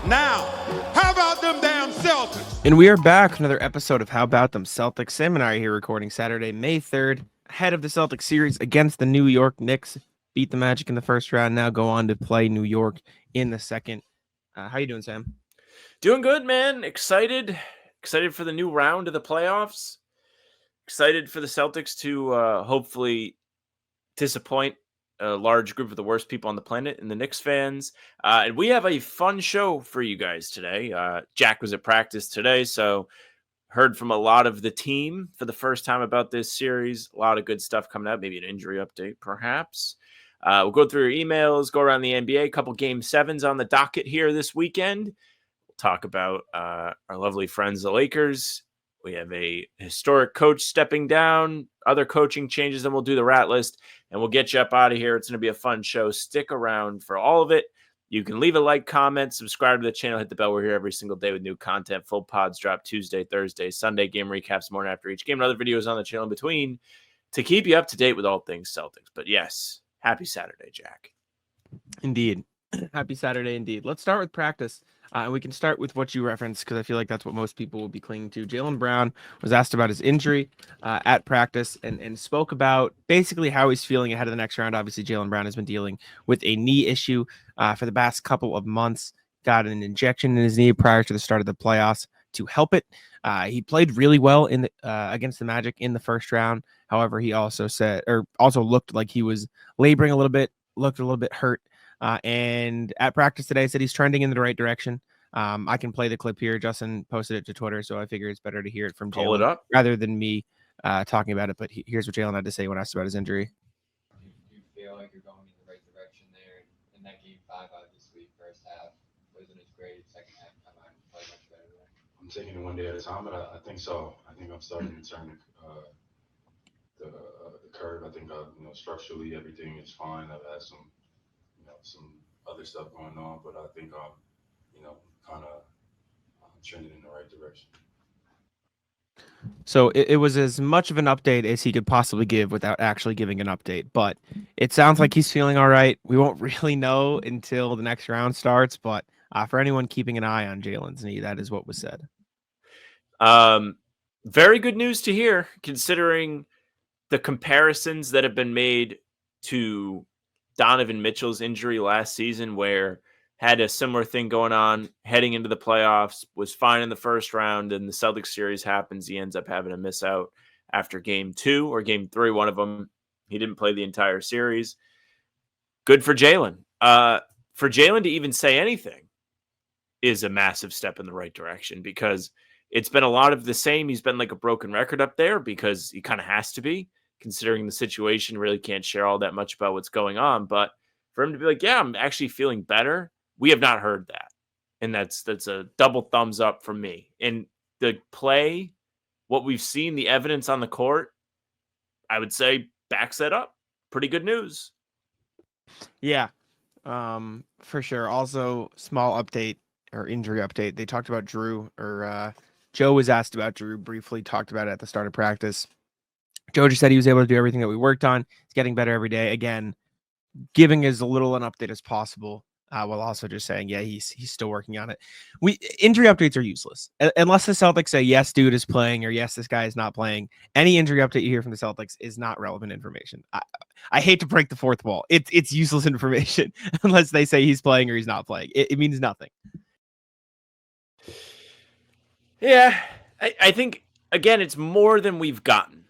Now, how about them damn Celtics? And we are back. Another episode of How About Them Celtics. Sam and I are here recording Saturday, May 3rd, ahead of the Celtics series against the New York Knicks. Beat the Magic in the first round, now go on to play New York in the second. How you doing, Sam? Doing good, man. Excited for the new round of the playoffs. Excited for the Celtics to hopefully disappoint a large group of the worst people on the planet and the Knicks fans. And we have a fun show for you guys today. Jack was at practice today, so heard from a lot of the team for the first time about this series. A lot of good stuff coming up, maybe an injury update, perhaps. We'll go through your emails, go around the NBA, a couple game sevens on the docket here this weekend. We'll talk about our lovely friends, the Lakers. We have a historic coach stepping down, other coaching changes, and we'll do the rat list, and we'll get you up out of here. It's going to be a fun show. Stick around for all of it. You can leave a like, comment, subscribe to the channel, hit the bell. We're here every single day with new content. Full pods drop Tuesday, Thursday, Sunday, game recaps morning after each game, and other videos on the channel in between to keep you up to date with all things Celtics. But yes, happy Saturday, Jack. Indeed. Happy Saturday, indeed. Let's start with practice. And we can start with what you referenced because I feel like that's what most people will be clinging to. Jaylen Brown was asked about his injury at practice and spoke about basically how he's feeling ahead of the next round. Obviously, Jaylen Brown has been dealing with a knee issue for the past couple of months. Got an injection in his knee prior to the start of the playoffs to help it. He played really well in the, against the Magic in the first round. However, he also looked like he was laboring a little bit, looked a little bit hurt. And at practice today, said he's trending in the right direction. I can play the clip here. Justin posted it to Twitter, so I figure it's better to hear it from Jaylen rather than me talking about it. But here's what Jaylen had to say when asked about his injury. You feel like you're going in the right direction there in that game 5 out this week, first half wasn't as great. Second half, come on, play much better there. I'm taking it one day at a time, but I think so. I think I'm starting to turn the curve. I think structurally everything is fine. I've had some other stuff going on, but I think kind of trending in the right direction. So it was as much of an update as he could possibly give without actually giving an update, but it sounds like he's feeling all right. We won't really know until the next round starts, but for anyone keeping an eye on Jaylen's knee, that is what was said. Very good news to hear, considering the comparisons that have been made to Donovan Mitchell's injury last season, where had a similar thing going on heading into the playoffs, was fine in the first round, and the Celtics series happens. He ends up having to miss out after game 2 or game 3, one of them. He didn't play the entire series. Good for Jaylen. For Jaylen to even say anything is a massive step in the right direction, because it's been a lot of the same. He's been like a broken record up there because he kind of has to be, considering the situation. Really can't share all that much about what's going on. But for him to be like, yeah, I'm actually feeling better, we have not heard that. And that's a double thumbs up from me. And the play, what we've seen, the evidence on the court, I would say backs that up. Pretty good news. Yeah, for sure. Also, small update or injury update. They talked about Jrue, or Joe was asked about Jrue, briefly talked about it at the start of practice. Joe just said he was able to do everything that we worked on. He's getting better every day. Again, giving as little an update as possible, while also just saying, yeah, he's still working on it. Injury updates are useless unless the Celtics say, yes, dude is playing, or yes, this guy is not playing. Any injury update you hear from the Celtics is not relevant information. I hate to break the fourth wall. It's useless information unless they say he's playing or he's not playing. It means nothing. Yeah, I think, again, it's more than we've gotten.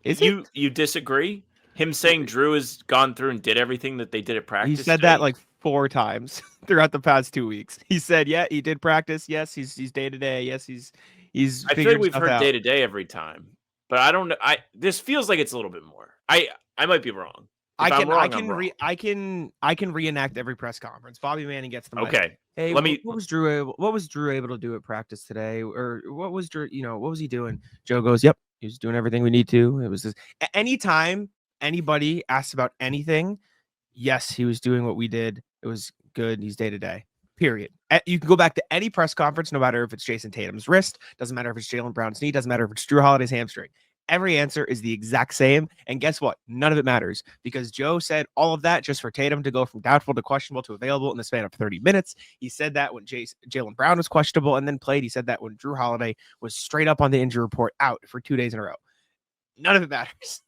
You disagree? Him saying Jrue has gone through and did everything that they did at practice? He said that like 4 times throughout the past 2 weeks. He said, yeah, he did practice. Yes, he's day to day. Yes, he's I feel like we've heard day to day every time, but I don't know. This feels like it's a little bit more. I might be wrong. I can reenact every press conference. Bobby Manning gets the mic. Okay. Hey, what was Jrue able to do at practice today? Or what was Jrue, what was he doing? Joe goes, yep, he was doing everything we need to. It was anytime anybody asks about anything, yes, he was doing what we did. It was good. He's day to day. Period. You can go back to any press conference, no matter if it's Jason Tatum's wrist, doesn't matter if it's Jaylen Brown's knee, doesn't matter if it's Jrue Holiday's hamstring. Every answer is the exact same. And guess what? None of it matters because Joe said all of that just for Tatum to go from doubtful to questionable to available in the span of 30 minutes. He said that when Jaylen Brown was questionable and then played. He said that when Jrue Holiday was straight up on the injury report out for 2 days in a row. None of it matters.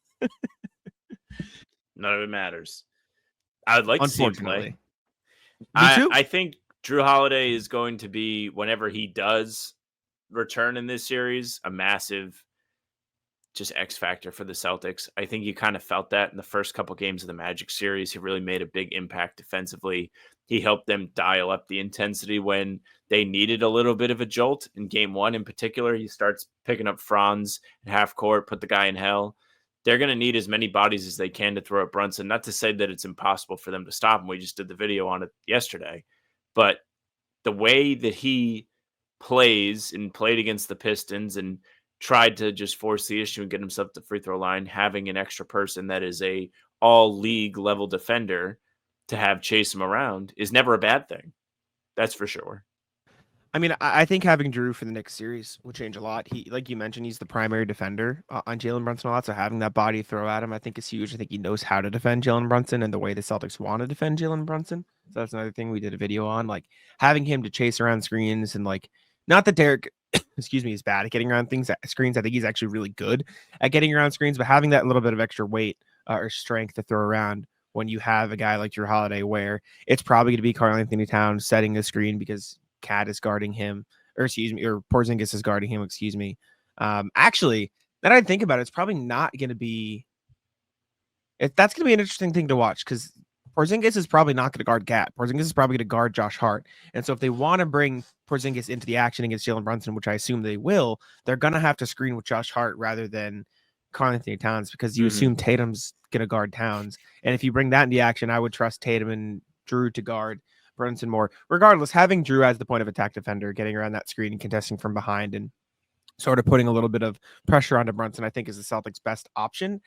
None of it matters. I would like to see him play. Me too. I think Jrue Holiday is going to be, whenever he does return in this series, a massive just X factor for the Celtics. I think you kind of felt that in the first couple games of the Magic series. He really made a big impact defensively. He helped them dial up the intensity when they needed a little bit of a jolt. In game 1 in particular, he starts picking up Franz at half court, put the guy in hell. They're going to need as many bodies as they can to throw at Brunson. Not to say that it's impossible for them to stop him. We just did the video on it yesterday. But the way that he plays and played against the Pistons and tried to just force the issue and get himself to the free throw line, having an extra person that is a all league level defender to have chase him around is never a bad thing. That's for sure. I mean, I think having Jrue for the next series will change a lot. He, like you mentioned, he's the primary defender on Jalen Brunson a lot. So having that body throw at him, I think is huge. I think he knows how to defend Jalen Brunson and the way the Celtics want to defend Jalen Brunson. So that's another thing we did a video on, like having him to chase around screens and like, not that Derek, excuse me, is bad at getting around screens. I think he's actually really good at getting around screens, but having that little bit of extra weight or strength to throw around when you have a guy like Jrue Holiday, where it's probably going to be Karl-Anthony Towns setting the screen because Cat is guarding him, or Porzingis is guarding him, actually, now that I think about it, it's probably not going to be, that's going to be an interesting thing to watch because Porzingis is probably not going to guard Cat. Porzingis is probably going to guard Josh Hart. And so if they want to bring Porzingis into the action against Jalen Brunson, which I assume they will, they're going to have to screen with Josh Hart rather than Karl-Anthony Towns because you assume Tatum's going to guard Towns. And if you bring that into action, I would trust Tatum and Jrue to guard Brunson more. Regardless, having Jrue as the point of attack defender, getting around that screen and contesting from behind and sort of putting a little bit of pressure onto Brunson, I think is the Celtics' best option.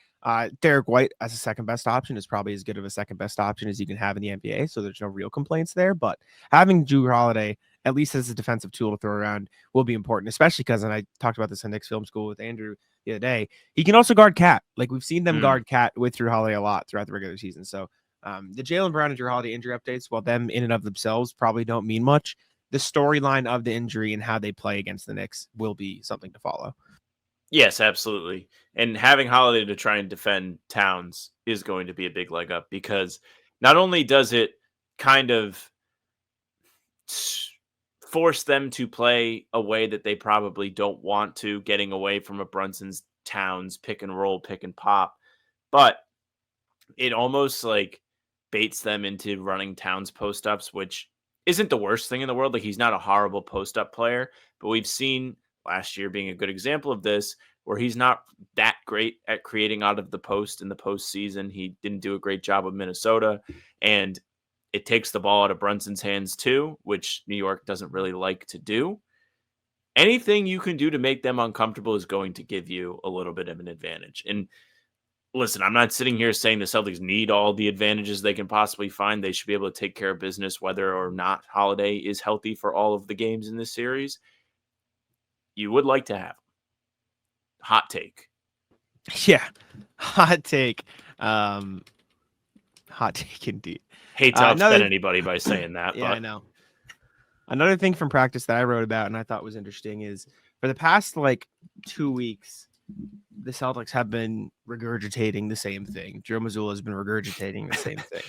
Derek White as a second best option is probably as good of a second best option as you can have in the NBA. So there's no real complaints there, but having Jrue Holiday, at least as a defensive tool to throw around, will be important, especially because, and I talked about this in Knicks Film School with Andrew the other day, he can also guard Cat. Like we've seen them guard Cat with Jrue Holiday a lot throughout the regular season. So the Jaylen Brown and Jrue Holiday injury updates, while them in and of themselves probably don't mean much, the storyline of the injury and how they play against the Knicks will be something to follow. Yes, absolutely. And having Holiday to try and defend Towns is going to be a big leg up because not only does it kind of force them to play a way that they probably don't want to, getting away from a Brunson's Towns pick and roll, pick and pop, but it almost like baits them into running Towns post ups, which isn't the worst thing in the world. Like he's not a horrible post up player, but we've seen last year being a good example of this, where he's not that great at creating out of the post in the postseason. He didn't do a great job with Minnesota, and it takes the ball out of Brunson's hands too, which New York doesn't really like to do. Anything you can do to make them uncomfortable is going to give you a little bit of an advantage. And listen, I'm not sitting here saying the Celtics need all the advantages they can possibly find. They should be able to take care of business whether or not Holiday is healthy for all of the games in this series. You would like to have him. Hot take. Yeah. Hot take. Hot take indeed. Hate to upset anybody by saying that. Yeah, but I know. Another thing from practice that I wrote about and I thought was interesting is for the past 2 weeks, the Celtics have been regurgitating the same thing. Joe Mazzulla has been regurgitating the same thing.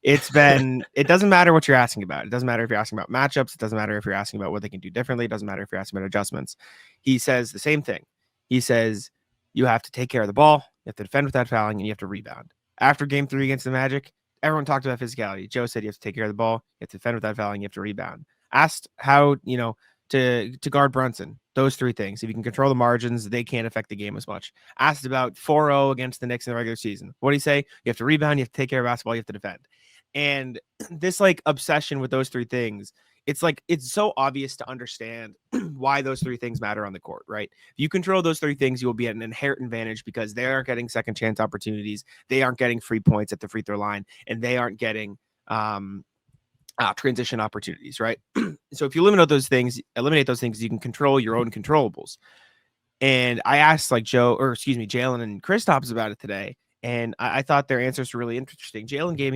It doesn't matter what you're asking about. It doesn't matter if you're asking about matchups. It doesn't matter if you're asking about what they can do differently. It doesn't matter if you're asking about adjustments. He says the same thing. He says you have to take care of the ball. You have to defend without fouling and you have to rebound. After game 3 against the Magic, everyone talked about physicality. Joe said you have to take care of the ball. You have to defend without fouling. You have to rebound. Asked how, to guard Brunson, those 3 things. If you can control the margins, they can't affect the game as much. Asked about 4-0 against the Knicks in the regular season. What do you say? You have to rebound, you have to take care of basketball, you have to defend. And this obsession with those 3 things, it's so obvious to understand why those 3 things matter on the court, right? If you control those 3 things, you will be at an inherent advantage because they aren't getting second chance opportunities. They aren't getting free points at the free throw line, and they aren't getting transition opportunities, right? So if you eliminate those things, you can control your own controllables. And I asked like Jaylen and Kristaps about it today. And I thought their answers were really interesting. Jaylen gave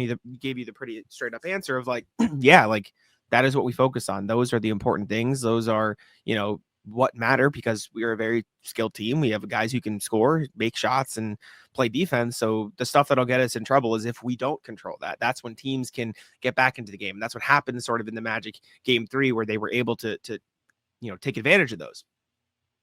you the pretty straight up answer of like, yeah, like that is what we focus on. Those are the important things. Those are, what matter because we are a very skilled team. We have guys who can score, make shots, and play defense. So the stuff that'll get us in trouble is if we don't control that. That's when teams can get back into the game. And that's what happened sort of in the Magic game 3, where they were able to take advantage of those.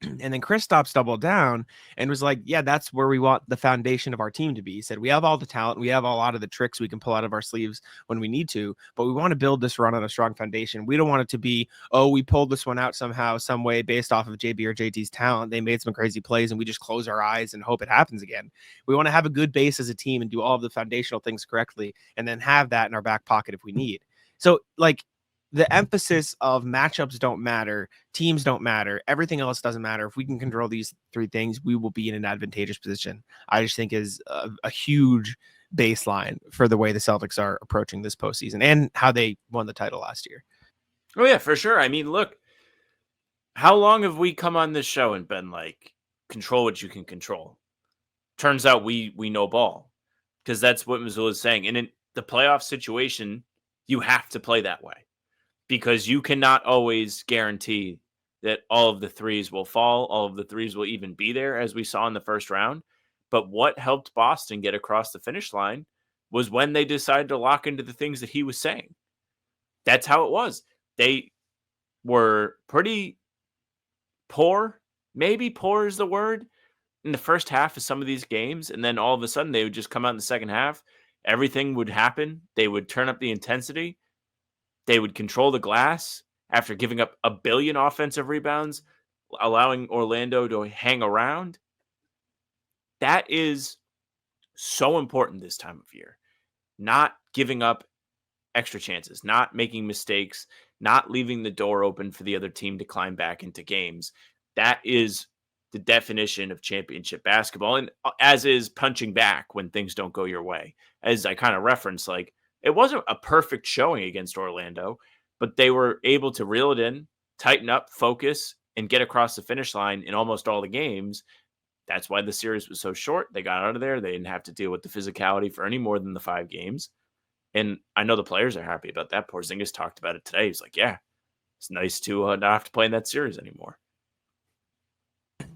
And then Kristaps doubled down and was like, yeah, that's where we want the foundation of our team to be. He said, we have all the talent. We have a lot of the tricks we can pull out of our sleeves when we need to, but we want to build this run on a strong foundation. We don't want it to be, oh, we pulled this one out somehow, some way based off of JB or JT's talent. They made some crazy plays and we just close our eyes and hope it happens again. We want to have a good base as a team and do all of the foundational things correctly and then have that in our back pocket if we need. So like, the emphasis of matchups don't matter, teams don't matter, everything else doesn't matter. If we can control these three things, we will be in an advantageous position. I just think is a huge baseline for the way the Celtics are approaching this postseason and how they won the title last year. Oh yeah, for sure. I mean, look, how long have we come on this show and been like, control what you can control? Turns out we know ball, because that's what Missoula is saying. And in the playoff situation, you have to play that way, because you cannot always guarantee that all of the threes will fall, all of the threes will even be there, as we saw in the first round. But what helped Boston get across the finish line was when they decided to lock into the things that he was saying. That's how it was. They were pretty poor, maybe poor is the word, in the first half of some of these games. And then all of a sudden they would just come out in the second half. Everything would happen. They would turn up the intensity. They would control the glass after giving up 1 billion offensive rebounds, allowing Orlando to hang around. That is so important this time of year. Not giving up extra chances, not making mistakes, not leaving the door open for the other team to climb back into games. That is the definition of championship basketball, and as is punching back when things don't go your way. As I kind of referenced, like, it wasn't a perfect showing against Orlando, but they were able to reel it in, tighten up, focus, and get across the finish line in almost all the games. That's why the series was so short. They got out of there. They didn't have to deal with the physicality for any more than the 5 games. And I know the players are happy about that. Porzingis talked about it today. He's like, yeah, it's nice to not have to play in that series anymore.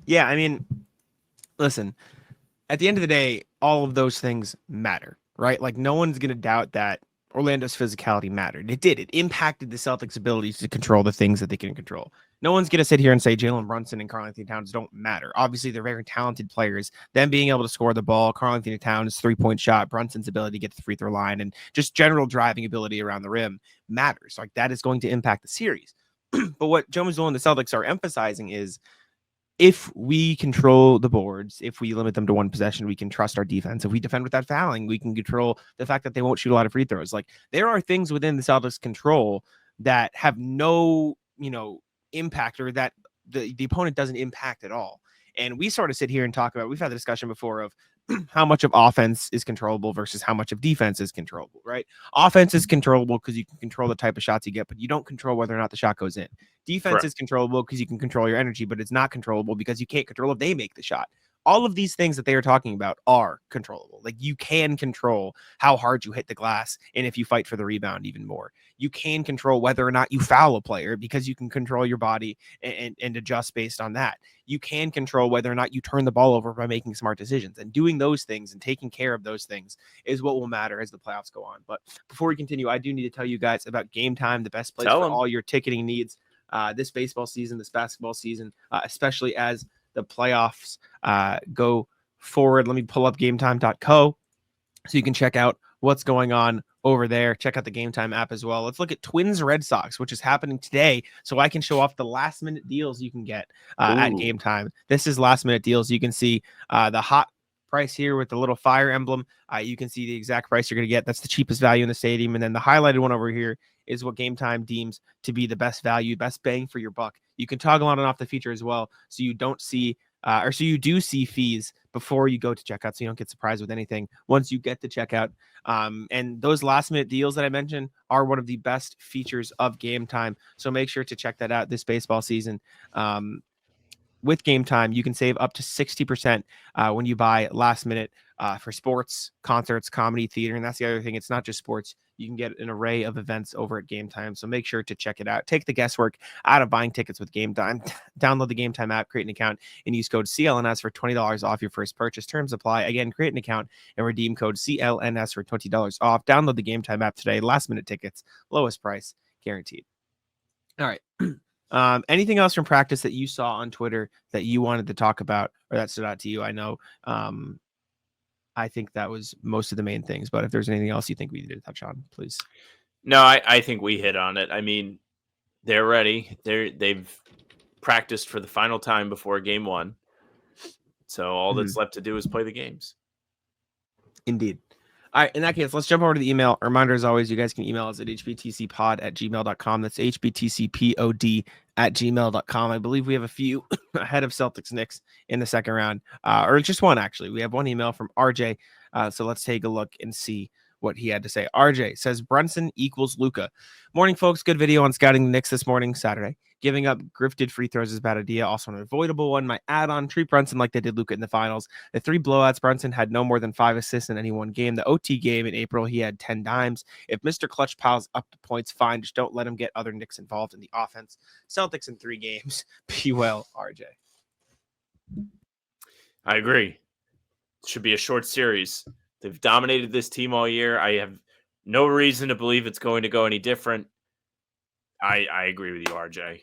Yeah, I mean, listen, at the end of the day, all of those things matter, right? Like, no one's going to doubt that Orlando's physicality mattered. It did. It impacted the Celtics' abilities to control the things that they can control. No one's going to sit here and say Jalen Brunson and Karl-Anthony Towns don't matter. Obviously, they're very talented players. Them being able to score the ball, Karl-Anthony Towns' three-point shot, Brunson's ability to get to the free throw line, and just general driving ability around the rim matters. Like, that is going to impact the series. But what Joe Mazzulla and the Celtics are emphasizing is, if we control the boards, if we limit them to one possession, we can trust our defense. If we defend without fouling, we can control the fact that they won't shoot a lot of free throws. Like, there are things within the Celtics' control that have no, impact, or that the opponent doesn't impact at all. And we sort of sit here and talk about, we've had the discussion before of how much of offense is controllable versus how much of defense is controllable, right? Offense is controllable because you can control the type of shots you get, but you don't control whether or not the shot goes in. Defense Correct. is controllable because you can control your energy, but it's not controllable because you can't control if they make the shot. All of these things that they are talking about are controllable. Like, you can control how hard you hit the glass, and if you fight for the rebound even more. You can control whether or not you foul a player because you can control your body and adjust based on that. You can control whether or not you turn the ball over by making smart decisions. And doing those things and taking care of those things is what will matter as the playoffs go on. But before we continue, I do need to tell you guys about Gametime, the best place for all your ticketing needs this baseball season, this basketball season, especially as the playoffs go forward. Let me pull up gametime.co so you can check out what's going on over there. Check out the Gametime app as well. Let's look at Twins Red Sox, which is happening today, so I can show off the last minute deals you can get at Gametime. This is last minute deals. You can see the hot price here with the little fire emblem. You can see the exact price you're going to get. That's the cheapest value in the stadium. And then the highlighted one over here is what Gametime deems to be the best value, best bang for your buck. You can toggle on and off the feature as well, so you don't see so you do see fees before you go to checkout, so you don't get surprised with anything once you get to checkout. And those last minute deals that I mentioned are one of the best features of Gametime, so make sure to check that out this baseball season. with Game Time, you can save up to 60% when you buy last minute for sports, concerts, comedy, theater. And that's the other thing. It's not just sports. You can get an array of events over at Game Time. So make sure to check it out. Take the guesswork out of buying tickets with Game Time. Download the Game Time app, create an account, and use code CLNS for $20 off your first purchase. Terms apply. Again, create an account and redeem code CLNS for $20 off. Download the Game Time app today. Last minute tickets, lowest price guaranteed. All right. Anything else from practice that you saw on Twitter that you wanted to talk about or that stood out to you? I know I think that was most of the main things, but if there's anything else you think we need to touch on, please. No, I think we hit on it. I mean, they're ready. They've practiced for the final time before game 1. So all that's left to do is play the games. Indeed. All right, in that case, let's jump over to the email. A reminder, as always, you guys can email us at hbtcpod@gmail.com. That's hbtcpod@gmail.com. I believe we have a few ahead of Celtics Knicks in the second round, or just one, actually. We have one email from RJ, so let's take a look and see what he had to say. RJ says, Brunson equals Luka. Morning, folks. Good video on scouting the Knicks this morning, Saturday. Giving up grifted free throws is a bad idea. Also an avoidable one. My add-on, treat Brunson like they did Luka in the finals. The 3 blowouts, Brunson had no more than 5 assists in any one game. The OT game in April, he had 10 dimes. If Mr. Clutch piles up the points, fine. Just don't let him get other Knicks involved in the offense. Celtics in 3 games. Be well, RJ. I agree. It should be a short series. They've dominated this team all year. I have no reason to believe it's going to go any different. I agree with you, RJ.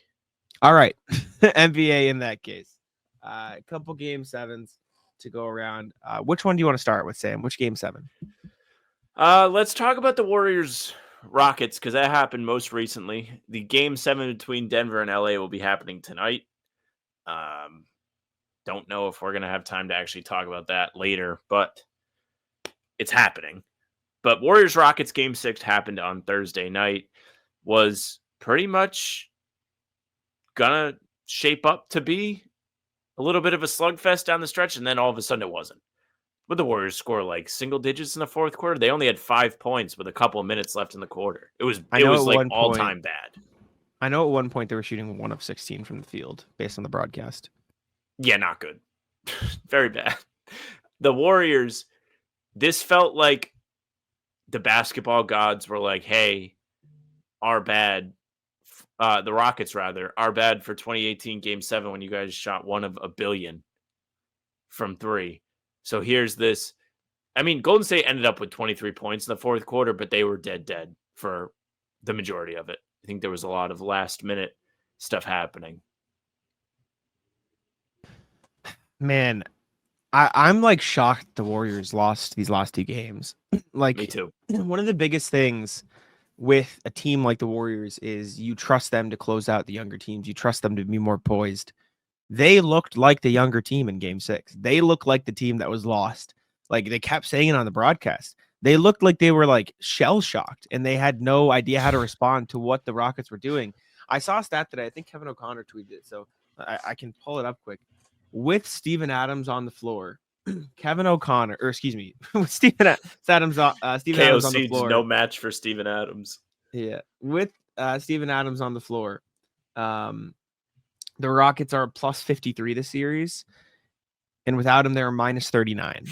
All right. NBA in that case. A couple game 7s to go around. Which one do you want to start with, Sam? Which game 7? Let's talk about the Warriors Rockets, because that happened most recently. The game 7 between Denver and LA will be happening tonight. Don't know if we're going to have time to actually talk about that later, but it's happening. But Warriors Rockets game 6 happened on Thursday night. Was pretty much gonna shape up to be a little bit of a slugfest down the stretch, and then all of a sudden it wasn't. But the Warriors score like single digits in the fourth quarter. They only had 5 points with a couple of minutes left in the quarter. It was like all-time bad. I know at one point they were shooting 1 of 16 from the field based on the broadcast. Yeah, not good. Very bad. The Warriors, this felt like the basketball gods were like, hey, our bad. The Rockets, rather, are bad for 2018 Game 7 when you guys shot 1 of a billion from 3. So here's this. I mean, Golden State ended up with 23 points in the fourth quarter, but they were dead for the majority of it. I think there was a lot of last-minute stuff happening. Man, I'm like shocked the Warriors lost these last 2 games. Like, Me too. One of the biggest things with a team like the Warriors is you trust them to close out the younger teams. You trust them to be more poised. They looked like the younger team in game 6. They looked like the team that was lost. Like they kept saying it on the broadcast. They looked like they were like shell shocked and they had no idea how to respond to what the Rockets were doing. I saw a stat today. I think Kevin O'Connor tweeted it, so I can pull it up quick. With Steven Adams on the floor, Kevin O'Connor, or excuse me, with Steven Adams on the floor. No match for Steven Adams. Yeah, with Steven Adams on the floor, the Rockets are plus 53 this series, and without him, they're minus 39.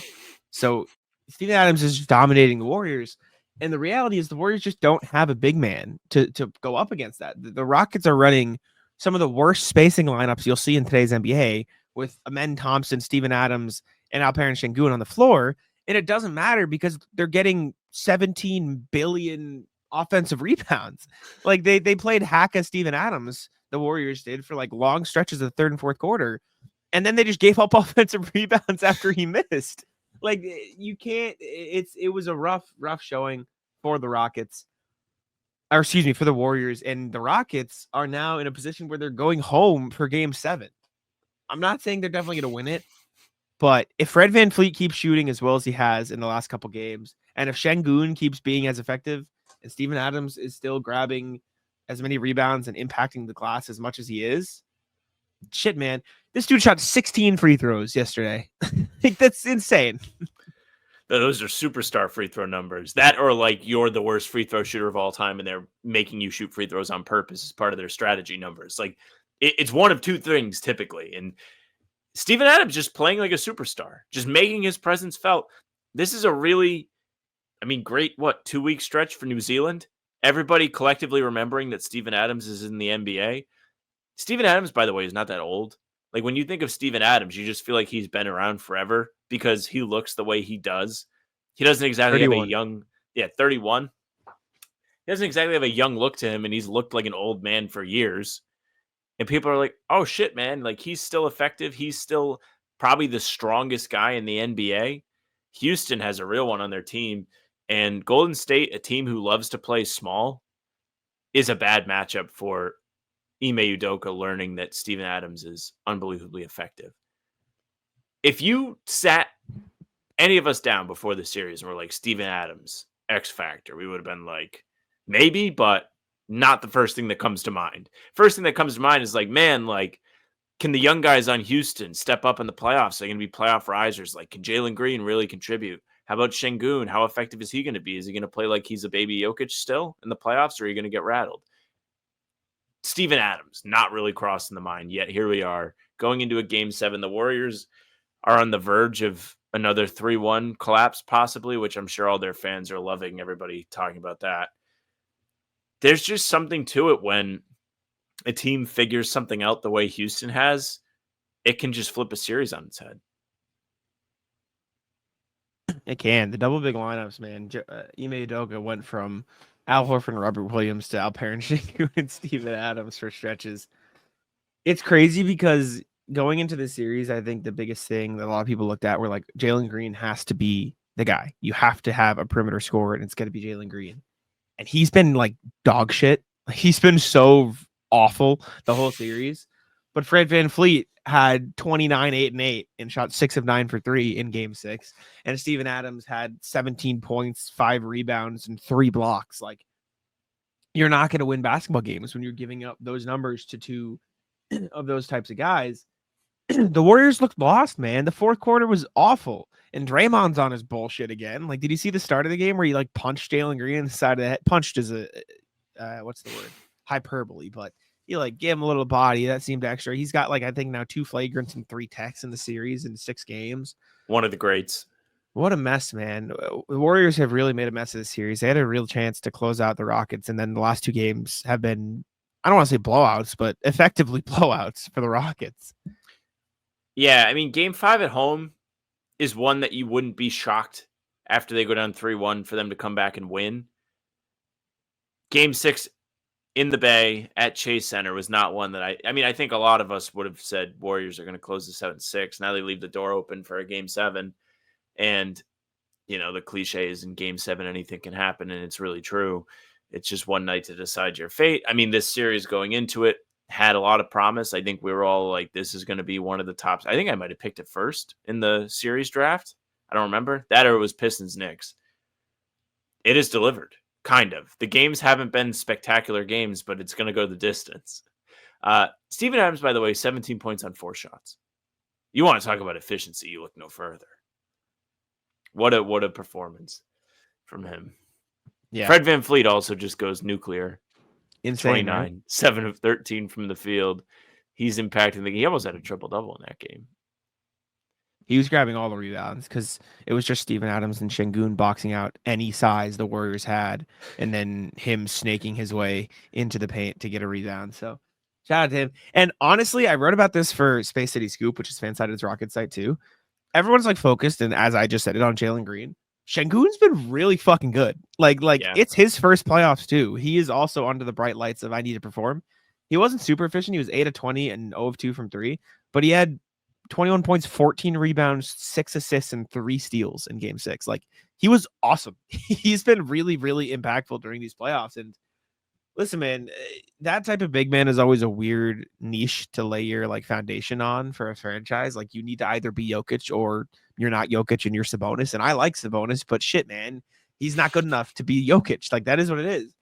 So Steven Adams is dominating the Warriors, and the reality is the Warriors just don't have a big man to go up against that. The Rockets are running some of the worst spacing lineups you'll see in today's NBA with Amen Thompson, Steven Adams, and Alperen Şengün on the floor, and it doesn't matter because they're getting 17 billion offensive rebounds. Like they played hack as Steven Adams, the Warriors did, for like long stretches of the third and fourth quarter, and then they just gave up offensive rebounds after he missed. Like you can't. It was a rough showing for the Rockets, or excuse me, for the Warriors, and the Rockets are now in a position where they're going home for Game 7. I'm not saying they're definitely going to win it, but if Fred VanVleet keeps shooting as well as he has in the last couple games, and if Şengün keeps being as effective, and Steven Adams is still grabbing as many rebounds and impacting the glass as much as he is, shit, man, this dude shot 16 free throws yesterday. Like, that's insane. Those are superstar free throw numbers. That or like you're the worst free throw shooter of all time and they're making you shoot free throws on purpose as part of their strategy numbers. Like it's one of two things typically. And Steven Adams just playing like a superstar, just making his presence felt. This is a really, great, 2-week stretch for New Zealand? Everybody collectively remembering that Steven Adams is in the NBA. Steven Adams, by the way, is not that old. Like, when you think of Steven Adams, you just feel like he's been around forever because he looks the way he does. He doesn't exactly 31. have a young, 31. He doesn't exactly have a young look to him, and he's looked like an old man for years. And people are like, oh, shit, man. Like, he's still effective. He's still probably the strongest guy in the NBA. Houston has a real one on their team. And Golden State, a team who loves to play small, is a bad matchup for Ime Udoka learning that Steven Adams is unbelievably effective. If you sat any of us down before the series and were like, Steven Adams, X Factor, we would have been like, maybe, but not the first thing that comes to mind. First thing that comes to mind is like, man, like, can the young guys on Houston step up in the playoffs? They're going to be playoff risers. Like, can Jalen Green really contribute? How about Şengün? How effective is he going to be? Is he going to play like he's a baby Jokic still in the playoffs, or are you going to get rattled? Steven Adams, not really crossing the mind yet. Here we are going into a game 7. The Warriors are on the verge of another 3-1 collapse, possibly, which I'm sure all their fans are loving. Everybody talking about that. There's just something to it when a team figures something out the way Houston has. It can just flip a series on its head. It can. The double big lineups, man. Ime Udoka went from Al Horford and Robert Williams to Alperen Şengün and Steven Adams for stretches. It's crazy because going into the series, I think the biggest thing that a lot of people looked at were like, Jalen Green has to be the guy. You have to have a perimeter scorer, and it's going to be Jalen Green. And he's been like dog shit. He's been so awful the whole series. But Fred VanVleet had 29, 8, and 8 and shot 6 of 9 for 3 in game 6. And Steven Adams had 17 points, 5 rebounds, and 3 blocks. Like, you're not going to win basketball games when you're giving up those numbers to 2 of those types of guys. The Warriors looked lost, man. The fourth quarter was awful. And Draymond's on his bullshit again. Like, did you see the start of the game where he like punched Jalen Green in the side of the head? Punched is a what's the word? Hyperbole, but he like gave him a little body. That seemed extra. He's got like, I think now 2 flagrants and 3 techs in the series in 6 games. One of the greats. What a mess, man. The Warriors have really made a mess of this series. They had a real chance to close out the Rockets, and then the last 2 games have been, I don't want to say blowouts, but effectively blowouts for the Rockets. Yeah, game 5 at home is one that you wouldn't be shocked after they go down 3-1 for them to come back and win. Game 6 in the Bay at Chase Center was not one that I think a lot of us would have said Warriors are going to close the 7-6. Now they leave the door open for a game 7. And, the cliche is in game 7, anything can happen. And it's really true. It's just one night to decide your fate. This series going into it had a lot of promise. I think we were all like, this is going to be one of the tops. I think I might have picked it first in the series draft. I don't remember that, or it was Pistons Knicks. It is delivered. Kind of. The games haven't been spectacular games, but it's going to go the distance. Steven Adams, by the way, 17 points on 4 shots. You want to talk about efficiency, you look no further. What a performance from him. Yeah. Fred VanVleet also just goes nuclear. Insane, 29, right? 7 of 13 from the field. He's impacting he almost had a triple-double in that game. He was grabbing all the rebounds because it was just Steven Adams and Şengün boxing out any size the Warriors had, and then him snaking his way into the paint to get a rebound. So shout out to him. And honestly, I wrote about this for Space City Scoop, which is Fansided's Rocket site too. Everyone's like focused, and as I just said it, on Jalen Green. Şengün's been really fucking good. It's his first playoffs too. He is also under the bright lights of I need to perform. He wasn't super efficient. He was 8 of 20 and 0 of 2 from 3, but he had 21 points, 14 rebounds, 6 assists, and 3 steals in game 6. Like, he was awesome. He's been really, really impactful during these playoffs. And listen, man, that type of big man is always a weird niche to lay your foundation on for a franchise. Like, you need to either be Jokic or you're not Jokic and you're Sabonis. And I like Sabonis, but shit, man, he's not good enough to be Jokic. Like, that is what it is.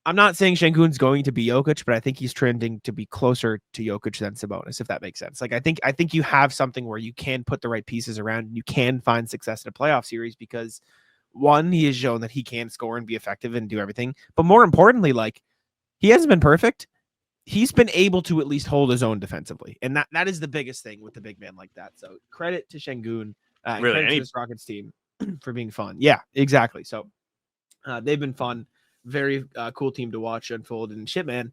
I'm not saying Şengün's going to be Jokic, but I think he's trending to be closer to Jokic than Sabonis, if that makes sense. Like, I think you have something where you can put the right pieces around and you can find success in a playoff series because, one, he has shown that he can score and be effective and do everything. But more importantly, he hasn't been perfect. he's been able to at least hold his own defensively, and that is the biggest thing with the big man like that. So credit to Şengün, and Really, credit to this Rockets team for being fun. Yeah, exactly. So they've been fun, very cool team to watch unfold. And shit, man,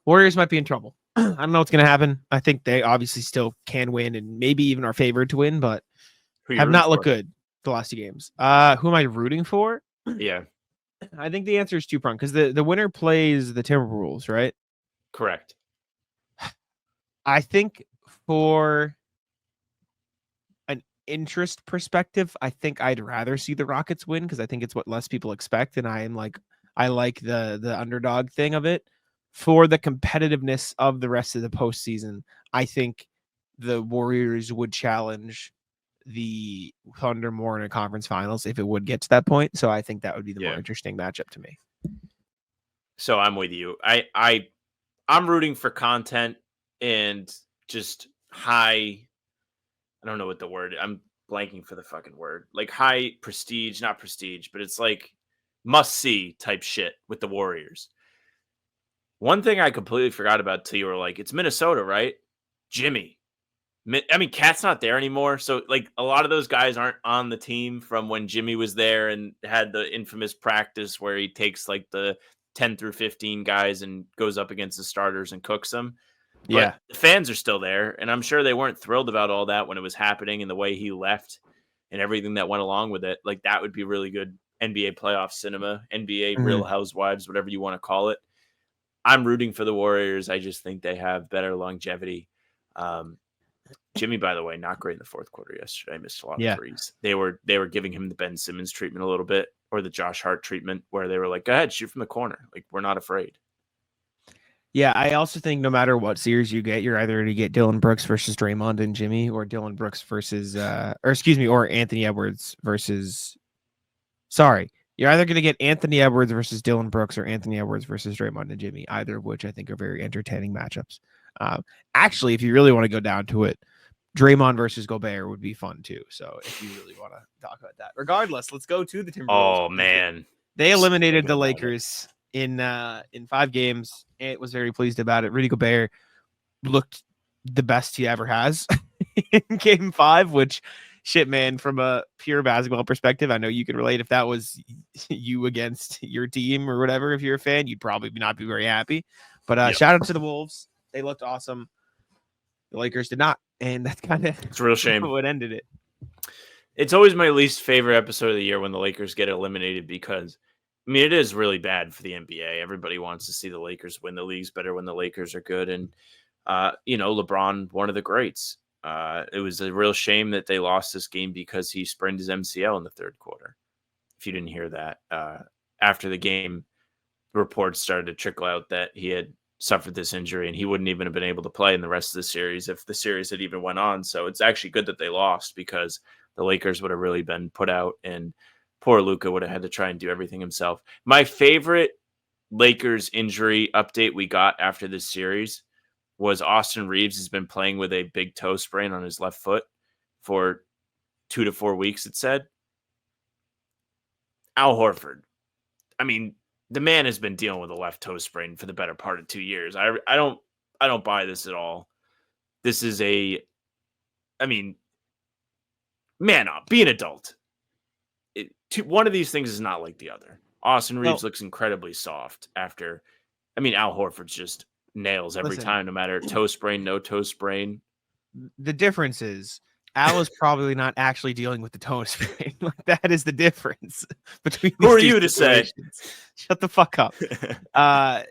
Warriors might be in trouble. I don't know what's gonna happen. I think they obviously still can win, and maybe even are favored to win, but Who you have rooting not looked for? good the last 2 games. Who am I rooting for? Yeah, I think the answer is two-pronged because the winner plays the Timberwolves, right? correct. I think for an interest perspective, I think I'd rather see the Rockets win because I think it's what less people expect, and I like the underdog thing of it. For the competitiveness of the rest of the postseason, I think the Warriors would challenge the Thunder more in a conference finals if it would get to that point. So I think that would be the more interesting matchup to me. So I'm with you. I'm rooting for content and just high. I don't know what the word. I'm blanking for the fucking word. Like high prestige, not prestige, but it's like must see type shit with the Warriors. One thing I completely forgot about till you were like, it's Minnesota, right? Jimmy. I mean, Cat's not there anymore. So, like, a lot of those guys aren't on the team from when Jimmy was there and had the infamous practice where he takes, like, the 10 through 15 guys and goes up against the starters and cooks them. But Yeah. the fans are still there. And I'm sure they weren't thrilled about all that when it was happening and the way he left and everything that went along with it. Like, that would be really good NBA playoff cinema, NBA Real Housewives, whatever you want to call it. I'm rooting for the Warriors. I just think they have better longevity. Jimmy, by the way, not great in the fourth quarter yesterday. I missed a lot of threes. They were giving him the Ben Simmons treatment a little bit, or the Josh Hart treatment, where they were like, "Go ahead, shoot from the corner. Like, we're not afraid." Yeah, I also think no matter what series you get, you're either going to get Dylan Brooks versus Draymond and Jimmy, or Dylan Brooks versus, or Anthony Edwards versus. Sorry, you're either going to get Anthony Edwards versus Dylan Brooks or Anthony Edwards versus Draymond and Jimmy, either of which I think are very entertaining matchups. Actually, if you really want to go down to it, Draymond versus Gobert would be fun too. So if you really want to talk about that, regardless, let's go to the Timberwolves. Oh man, they eliminated the Lakers in 5 games. It was very pleased about it. Rudy Gobert looked the best he ever has in Game 5, which shit, man, from a pure basketball perspective, I know you can relate. If that was you against your team or whatever, if you're a fan, you'd probably not be very happy. But shout out to the Wolves. They looked awesome. The Lakers did not. And that's kind of it's a real shame what ended it. It's always my least favorite episode of the year when the Lakers get eliminated because, I mean, it is really bad for the NBA. Everybody wants to see the Lakers win. The league's better when the Lakers are good. And, LeBron, one of the greats. It was a real shame that they lost this game because he sprained his MCL in the third quarter. If you didn't hear that, after the game, reports started to trickle out that he had suffered this injury and he wouldn't even have been able to play in the rest of the series if the series had even went on. So it's actually good that they lost because the Lakers would have really been put out and poor Luka would have had to try and do everything himself. My favorite Lakers injury update we got after this series was Austin Reeves has been playing with a big toe sprain on his left foot for 2 to 4 weeks, it said. Al Horford. I mean, the man has been dealing with a left toe sprain for the better part of 2 years. I don't buy this at all. This is man up, be an adult. One of these things is not like the other. Austin Reeves looks incredibly soft after. I mean, Al Horford's just nails every time, no matter toe sprain, no toe sprain. The difference is Al is probably not actually dealing with the toe sprain. Like that is the difference between. Who are you to say? Shut the fuck up.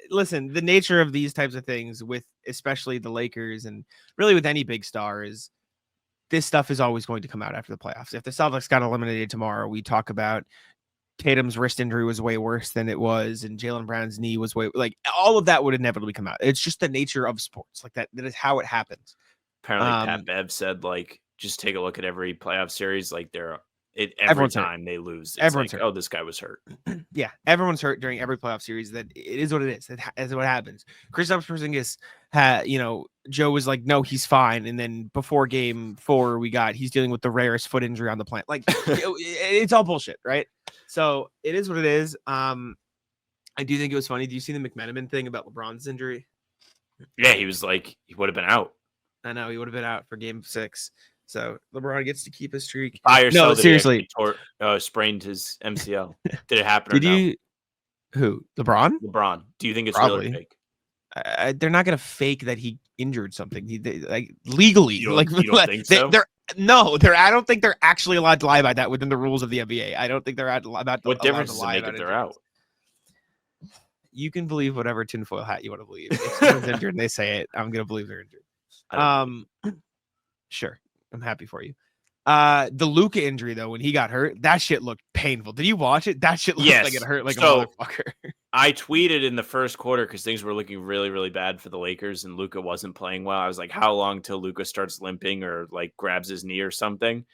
Listen, the nature of these types of things, with especially the Lakers and really with any big star, is this stuff is always going to come out after the playoffs. If the Celtics got eliminated tomorrow, we talk about Tatum's wrist injury was way worse than it was, and Jaylen Brown's knee was all of that would inevitably come out. It's just the nature of sports. Like that is how it happens. Apparently, Pat Bev said, just take a look at every playoff series. Like every time they lose, it's everyone's hurt. Oh, this guy was hurt. Yeah, everyone's hurt during every playoff series. That it is what it is. That is what happens. Kristaps Porzingis Joe was like, no, he's fine. And then before Game 4, he's dealing with the rarest foot injury on the planet. Like it's all bullshit, right? So it is what it is. I do think it was funny. Do you see the McMenamin thing about LeBron's injury? Yeah, he was like, he would have been out. I know he would have been out for Game 6. So LeBron gets to keep his streak. Buy or No, sell that he seriously. actually sprained his MCL. Did it happen or Did no? you? Who? LeBron? LeBron. Do you think it's real or Probably. fake? They're not gonna fake that he injured something. Like legally, You don't- like you don't think so? I don't think they're actually allowed to lie about that within the rules of the NBA. I don't think they're about What difference allowed does to it lie make about if they're injuries. out? You can believe whatever tinfoil hat you want to believe. If someone's injured and they say it, I'm gonna believe they're injured. I don't Sure, I'm happy for you. The Luka injury though, when he got hurt, that shit looked painful. Did you watch it? That shit looked like it Yes. hurt like So- a motherfucker. I tweeted in the first quarter because things were looking really, really bad for the Lakers and Luka wasn't playing well. I was like, how long till Luka starts limping or like grabs his knee or something?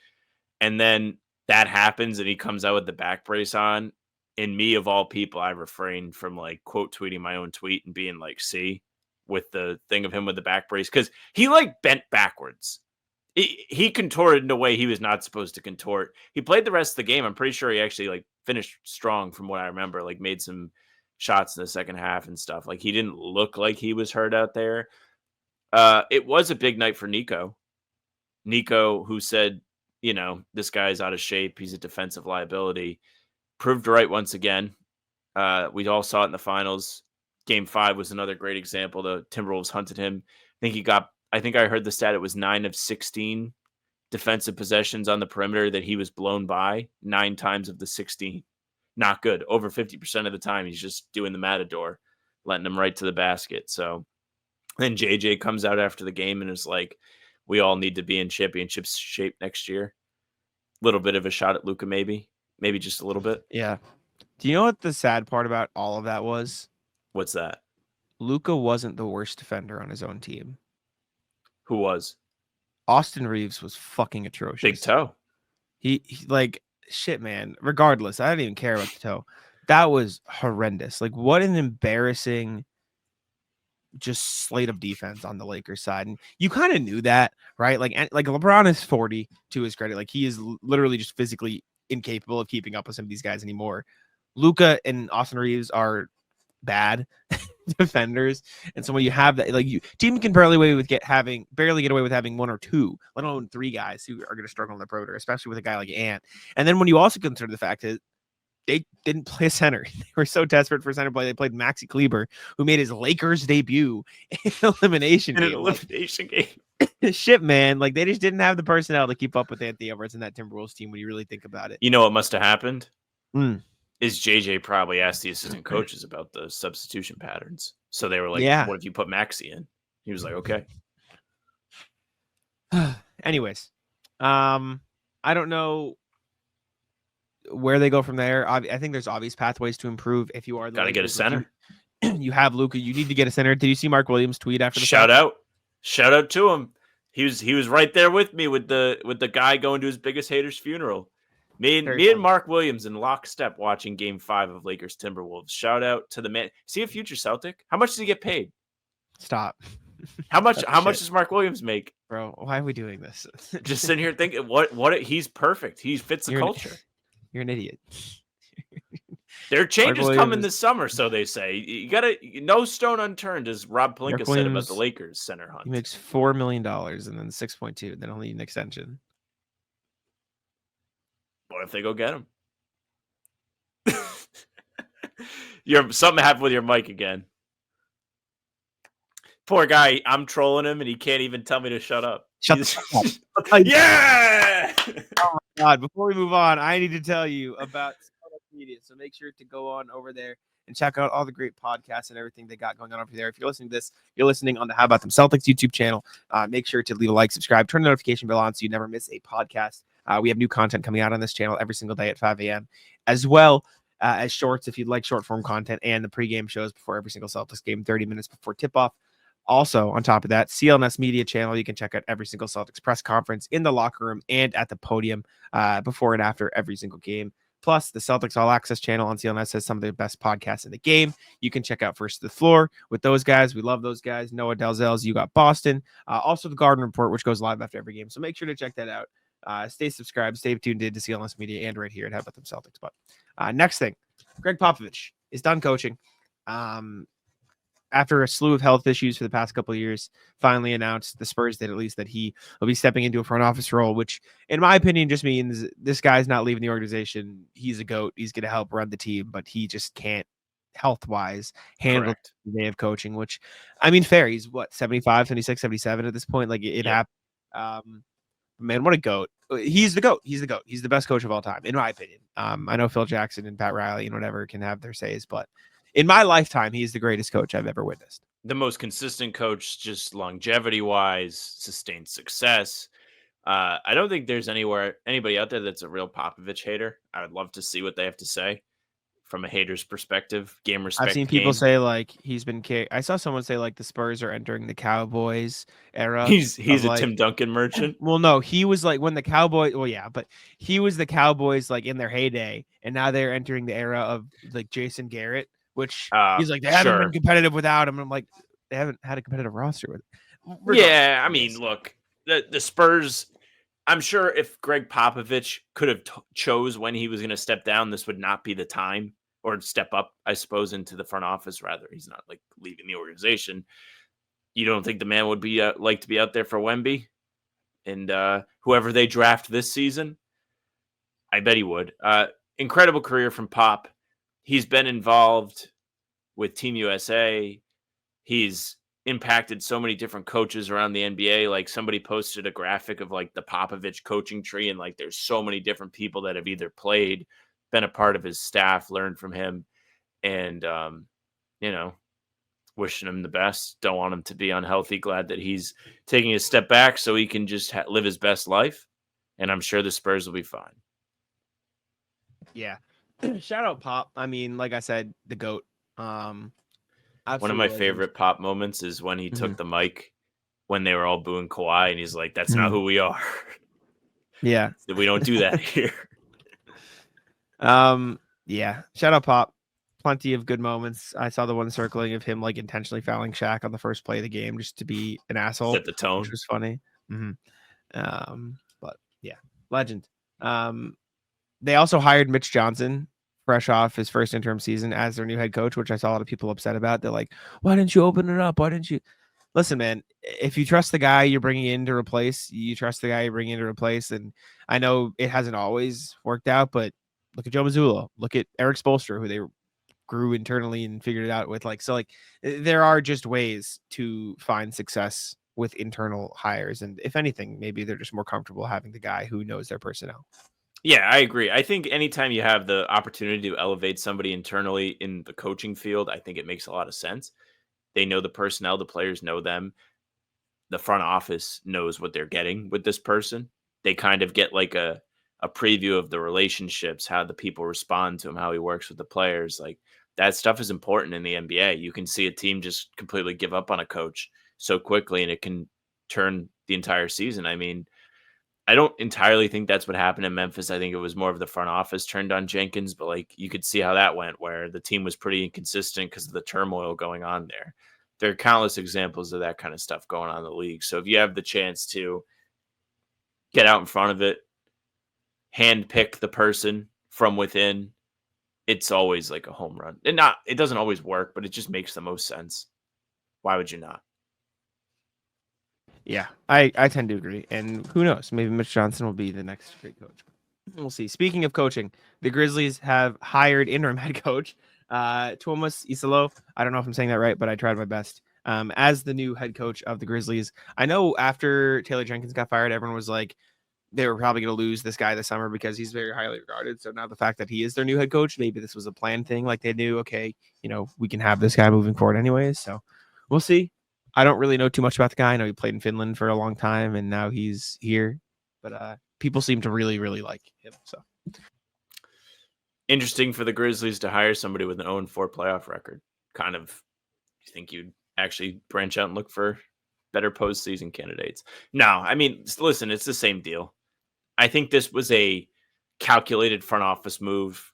And then that happens and he comes out with the back brace on. And me, of all people, I refrained from like quote tweeting my own tweet and being like, see, with the thing of him with the back brace because he like bent backwards. He contorted in a way he was not supposed to contort. He played the rest of the game. I'm pretty sure he actually like finished strong from what I remember, like made some shots in the second half and stuff. Like he didn't look like he was hurt out there. It was a big night for Nico. Nico, who said, you know, this guy's out of shape. He's a defensive liability. Proved right once again. We all saw it in the finals. Game 5 was another great example. The Timberwolves hunted him. I think I heard the stat. It was 9 of 16 defensive possessions on the perimeter that he was blown by 9 times of the 16. Not good. Over 50% of the time, he's just doing the matador, letting him right to the basket. So then JJ comes out after the game and is like, we all need to be in championship shape next year. Little bit of a shot at Luka, maybe just a little bit. Yeah. Do you know what the sad part about all of that was? What's that? Luka wasn't the worst defender on his own team. Who was? Austin Reeves was fucking atrocious. Big toe. He like shit, man. Regardless, I didn't even care about the toe. That was horrendous. Like, what an embarrassing just slate of defense on the Lakers side. And you kind of knew that, right? Like LeBron is 40 to his credit. Like, he is literally just physically incapable of keeping up with some of these guys anymore. Luka and Austin Reeves are bad defenders, and so when you have that, like, team can barely get away with having 1 or 2, let alone 3 guys who are going to struggle on the perimeter, especially with a guy like Ant. And then when you also consider the fact that they didn't play a center, they were so desperate for center play, they played Maxi Kleber, who made his Lakers debut in an elimination game. Shit, man, like, they just didn't have the personnel to keep up with Anthony Edwards and that Timberwolves team when you really think about it. You know what must have happened? Mm. Is JJ probably asked the assistant coaches about the substitution patterns. So they were like, Yeah. what if you put Maxi in? He was like, okay. Anyways, I don't know where they go from there. I think there's obvious pathways to improve if you are the Got to get a Lakers. Like, center. you have Luka. You need to get a center. Did you see Mark Williams tweet after the Shout fact? out to him. He was right there with me with the guy going to his biggest hater's funeral. Me and Mark Williams in lockstep watching Game 5 of Lakers Timberwolves. Shout out to the man. See a future Celtic? How much does he get paid? Stop. How much does Mark Williams make? Bro, why are we doing this? Just sitting here thinking, what he's perfect. He fits the culture. You're an idiot. There are changes Williams coming this summer, so they say. You gotta no stone unturned, as Rob Pelinka said about the Lakers center hunt. He makes $4 million and then 6.2. Then he'll need an extension. What if they go get him? Something happened with your mic again. Poor guy. I'm trolling him, and he can't even tell me to shut up. Shut the fuck up. Yeah. Oh my God! Before we move on, I need to tell you about CLNS Media. So make sure to go on over there and check out all the great podcasts and everything they got going on over there. If you're listening to this, you're listening on the How About Them Celtics YouTube channel. Make sure to leave a like, subscribe, turn the notification bell on so you never miss a podcast. We have new content coming out on this channel every single day at 5 a.m. as well as shorts if you'd like short form content, and the pregame shows before every single Celtics game, 30 minutes before tip off. Also, on top of that, CLNS Media channel, you can check out every single Celtics press conference in the locker room and at the podium before and after every single game. Plus, the Celtics All Access channel on CLNS has some of the best podcasts in the game. You can check out First to the Floor with those guys. We love those guys. Noah Dalzell's You Got Boston. Also, the Garden Report, which goes live after every game. So make sure to check that out. Stay subscribed, stay tuned in to CLNS Media and right here at How About Them Celtics. But next thing, Gregg Popovich is done coaching. after a slew of health issues for the past couple of years, finally announced, the Spurs did at least, that he will be stepping into a front office role, which in my opinion just means this guy's not leaving the organization. He's a GOAT. He's going to help run the team, but he just can't health-wise handle Correct. the day of coaching, which, I mean, fair. He's what, 75, 76, 77 at this point? Like it Yeah. happened. Man, what a GOAT. He's the GOAT. He's the GOAT. He's the best coach of all time, in my opinion. I know Phil Jackson and Pat Riley and whatever can have their says, but in my lifetime, he's the greatest coach I've ever witnessed. The most consistent coach, just longevity wise, sustained success. I don't think there's anybody out there that's a real Popovich hater. I would love to see what they have to say from a hater's perspective. Game respect. I've seen people game. say like he's been I saw someone say like the Spurs are entering the Cowboys era. he's of, a like, Tim Duncan merchant. Well, no, he was like when the Cowboys. Well, yeah, but he was the Cowboys like in their heyday, and now they're entering the era of like Jason Garrett, which he's like they haven't been competitive without him. And I'm like, they haven't had a competitive roster with. Yeah, I mean, look, the Spurs. I'm sure if Gregg Popovich could have chose when he was going to step down, this would not be the time, or step up, I suppose, into the front office. Rather, he's not like leaving the organization. You don't think the man would be like to be out there for Wemby and whoever they draft this season? I bet he would. Incredible career from Pop. He's been involved with Team USA. He's impacted so many different coaches around the NBA. Like somebody posted a graphic of like the Popovich coaching tree, and like there's so many different people that have either played, been a part of his staff, learned from him, and wishing him the best. Don't want him to be unhealthy. Glad that he's taking a step back so he can just live his best life. And I'm sure the Spurs will be fine. Yeah. Shout out Pop. I mean, like I said, the GOAT. One of my favorite Pop moments is when he took the mic when they were all booing Kawhi, and he's like, "That's not who we are." Yeah. We don't do that here. Yeah. Shout out Pop. Plenty of good moments. I saw the one circling of him like intentionally fouling Shaq on the first play of the game just to be an asshole. Set the tone. Which was funny. But yeah, legend. They also hired Mitch Johnson fresh off his first interim season as their new head coach, which I saw a lot of people upset about. They're like, why didn't you open it up? Why didn't you? Listen, man, if you trust the guy you're bringing in to replace, you trust the guy you're bringing in to replace. And I know it hasn't always worked out, but look at Joe Mazzulla. Look at Eric Spoelstra, who they grew internally and figured it out with. There are just ways to find success with internal hires. And if anything, maybe they're just more comfortable having the guy who knows their personnel. Yeah, I agree. I think anytime you have the opportunity to elevate somebody internally in the coaching field, I think it makes a lot of sense. They know the personnel, the players know them. The front office knows what they're getting with this person. They kind of get like a preview of the relationships, how the people respond to him, how he works with the players. Like that stuff is important in the NBA. You can see a team just completely give up on a coach so quickly, and it can turn the entire season. I mean, I don't entirely think that's what happened in Memphis. I think it was more of the front office turned on Jenkins, but like you could see how that went, where the team was pretty inconsistent because of the turmoil going on there. There are countless examples of that kind of stuff going on in the league. So if you have the chance to get out in front of it, handpick the person from within, it's always like a home run. It doesn't always work, but it just makes the most sense. Why would you not? Yeah, I tend to agree. And who knows? Maybe Mitch Johnson will be the next great coach. We'll see. Speaking of coaching, the Grizzlies have hired interim head coach Tuomas Iisalo. I don't know if I'm saying that right, but I tried my best. As the new head coach of the Grizzlies. I know after Taylor Jenkins got fired, everyone was like, they were probably going to lose this guy this summer because he's very highly regarded. So now the fact that he is their new head coach, maybe this was a planned thing. Like they knew, okay, we can have this guy moving forward anyways. So we'll see. I don't really know too much about the guy. I know he played in Finland for a long time and now he's here, but people seem to really, really like him. So interesting for the Grizzlies to hire somebody with an 0-4 playoff record. Kind of, you think you'd actually branch out and look for better postseason candidates? No, I mean, listen, it's the same deal. I think this was a calculated front office move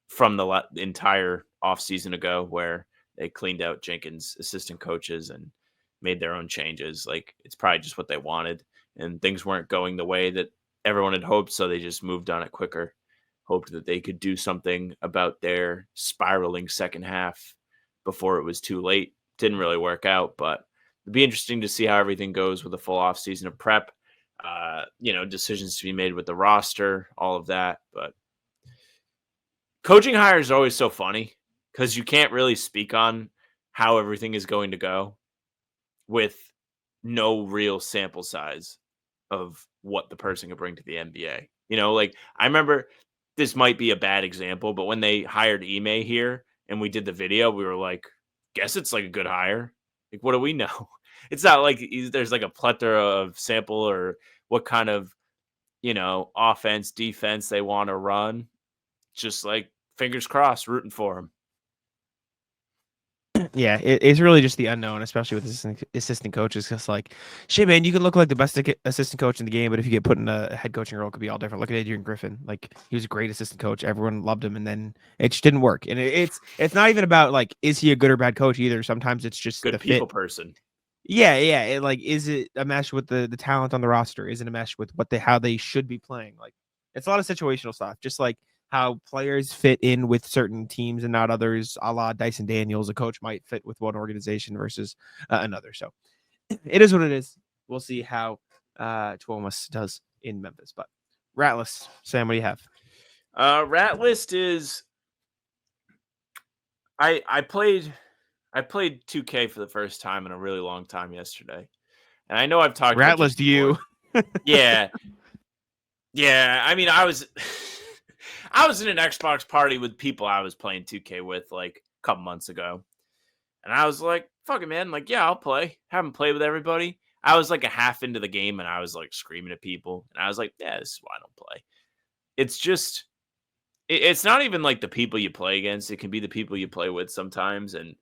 from the entire offseason ago, where they cleaned out Jenkins' assistant coaches and made their own changes. Like it's probably just what they wanted, and things weren't going the way that everyone had hoped, so they just moved on it quicker. Hoped that they could do something about their spiraling second half before it was too late. didn't really work out, but it'd be interesting to see how everything goes with a full off season of prep. Decisions to be made with the roster, all of that. But coaching hires are always so funny because you can't really speak on how everything is going to go with no real sample size of what the person can bring to the NBA. Like I remember, this might be a bad example, but when they hired Ime here and we did the video, we were like, guess it's like a good hire. Like, what do we know? It's not like there's like a plethora of sample or what kind of, offense, defense they want to run. Just like fingers crossed, rooting for him. Yeah, it's really just the unknown, especially with assistant coaches. Because like, shit, man, you can look like the best assistant coach in the game, but if you get put in a head coaching role, it could be all different. Look at Adrian Griffin; like he was a great assistant coach, everyone loved him, and then it just didn't work. And it's not even about like is he a good or bad coach either. Sometimes it's just good the people fit. person. Yeah. Is it a mesh with the talent on the roster? Is it a mesh with how they should be playing? Like, it's a lot of situational stuff, just like how players fit in with certain teams and not others, a la Dyson Daniels. A coach might fit with one organization versus another. So it is what it is. We'll see how Tuomas does in Memphis. But Rat List, Sam, what do you have? Rat List is I played 2K for the first time in a really long time yesterday. And I know I've talked Rat about List you. Yeah. Yeah. I mean, I was in an Xbox party with people I was playing 2K with like a couple months ago. And I was like, fuck it, man. Like, yeah, I'll play. Haven't played with everybody. I was like a half into the game and I was like screaming at people. And I was like, yeah, this is why I don't play. It's just, it's not even like the people you play against. It can be the people you play with sometimes. And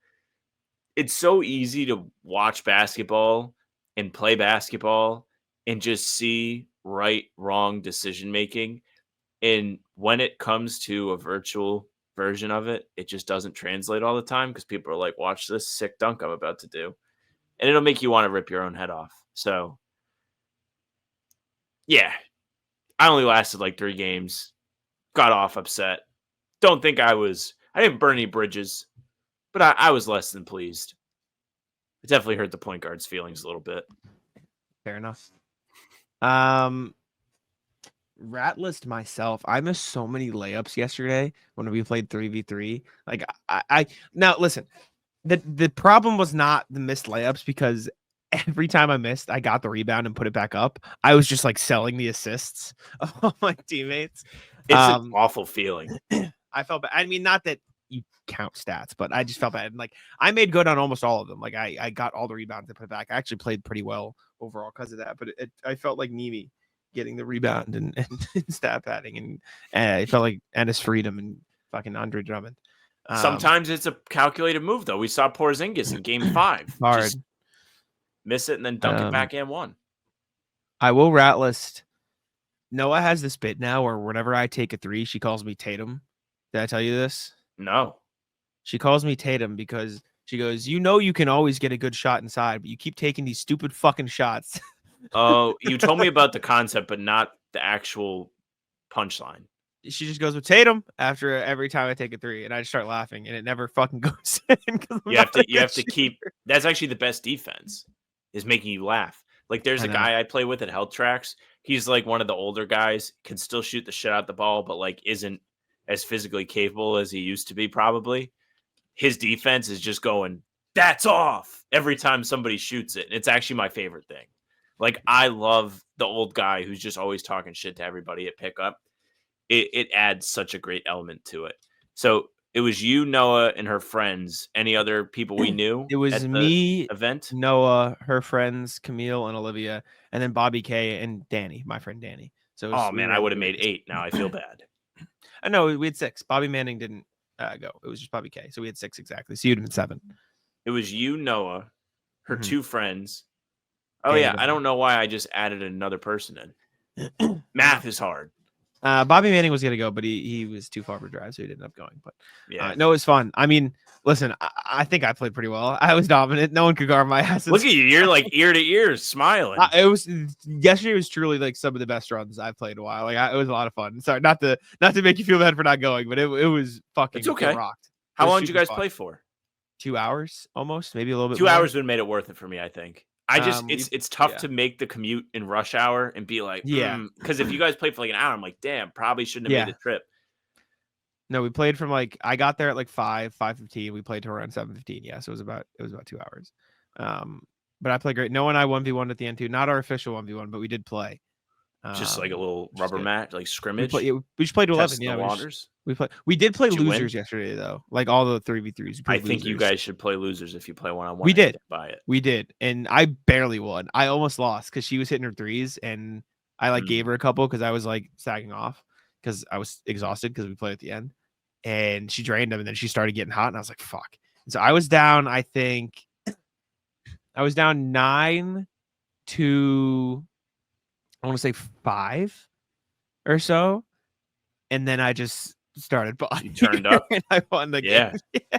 it's so easy to watch basketball and play basketball and just see right, wrong decision making. And when it comes to a virtual version of it, it just doesn't translate all the time because people are like, watch this sick dunk I'm about to do. And it'll make you want to rip your own head off. So, yeah, I only lasted like 3 games. Got off upset. Don't think I didn't burn any bridges, but I was less than pleased. It definitely hurt the point guard's feelings a little bit. Fair enough. Rat List myself, I missed so many layups yesterday when we played 3v3. Like I now listen, the problem was not the missed layups because every time I missed, I got the rebound and put it back up. I was just like selling the assists of all my teammates. It's an awful feeling. I felt bad. I mean, not that you count stats, but I just felt bad. And like I made good on almost all of them. Like I got all the rebounds and put it back. I actually played pretty well overall because of that. But I felt like Nimi getting the rebound and stat padding, and it felt like Ennis Freedom and fucking Andre Drummond. Sometimes it's a calculated move, though. We saw Porzingis in Game 5. Hard. Just miss it and then dunk it back and one. I will Rat List. Noah has this bit now where whenever I take a 3, she calls me Tatum. Did I tell you this? No. She calls me Tatum because she goes, you can always get a good shot inside, but you keep taking these stupid fucking shots. Oh, you told me about the concept, but not the actual punchline. She just goes with Tatum after every time I take a 3, and I just start laughing, and it never fucking goes in. You have to keep. That's actually the best defense, is making you laugh. Like there's a guy I play with at Health Tracks. He's like one of the older guys, can still shoot the shit out the ball, but like isn't as physically capable as he used to be. Probably his defense is just going, that's off every time somebody shoots it. And it's actually my favorite thing. Like, I love the old guy who's just always talking shit to everybody at pickup. It adds such a great element to it. So it was you, Noah, and her friends. Any other people we knew? It was me, event, Noah, her friends, Camille and Olivia, and then Bobby K and Danny, my friend Danny. So I would have made 8. Now I feel bad. I know we had 6. Bobby Manning didn't go. It was just Bobby K. So we had 6 exactly. So you'd have been 7. It was you, Noah, her 2 friends. Oh, yeah. I don't know why I just added another person in. Math is hard. Bobby Manning was going to go, but he was too far for drive, so he didn't end up going. But yeah, no, it was fun. I mean, listen, I think I played pretty well. I was dominant. No one could guard my ass. Look at you. You're like ear to ear smiling. Yesterday was truly like some of the best runs I've played in a while. Like it was a lot of fun. Sorry, not to make you feel bad for not going, but it was fucking it's okay. rocked. How long did you guys play for? 2 hours almost, maybe a little bit 2 more. hours would have made it worth it for me, I think. It's tough yeah. to make the commute in rush hour and be like, because if you guys played for like an hour, I'm like, damn, probably shouldn't have made the trip. No, we played from like I got there at like 5:15. We played till around 7:15. Yeah, so it was about 2 hours. But I played great. Noah and I 1v1 at the end too. Not our official 1v1, but we did play. Just like a little rubber match, like scrimmage. We just played to 11. Test Yeah, the waters. We did play Did you losers win? yesterday though. Like all the 3v3s. I think you guys should play losers if you play one-on-one. We did. Buy it. We did, and I barely won. I almost lost because she was hitting her threes, and I like gave her a couple because I was like sagging off because I was exhausted because we played at the end, and she drained them, and then she started getting hot, and I was like, "Fuck!" And so I was down. I think I was down 9 to I want to say 5 or so, and then I just started balling. You turned up, and I won the game. Yeah.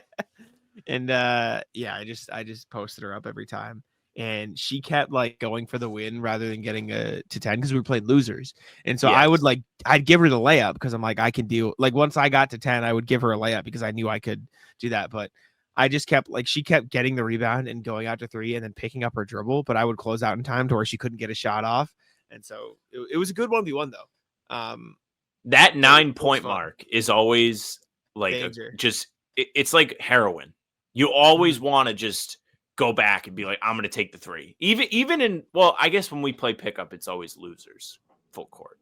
And I just posted her up every time, and she kept like going for the win rather than getting to 10 because we were playing losers. And so I'd give her the layup because I'm like, I can deal. Like once I got to 10, I would give her a layup because I knew I could do that. But I just kept like she kept getting the rebound and going out to 3 and then picking up her dribble, but I would close out in time to where she couldn't get a shot off. And so it was a good 1v1 though. That 9-point mark is always like it's like heroin. You always want to just go back and be like, I'm going to take the 3. Even in, well, I guess when we play pickup, it's always losers full court.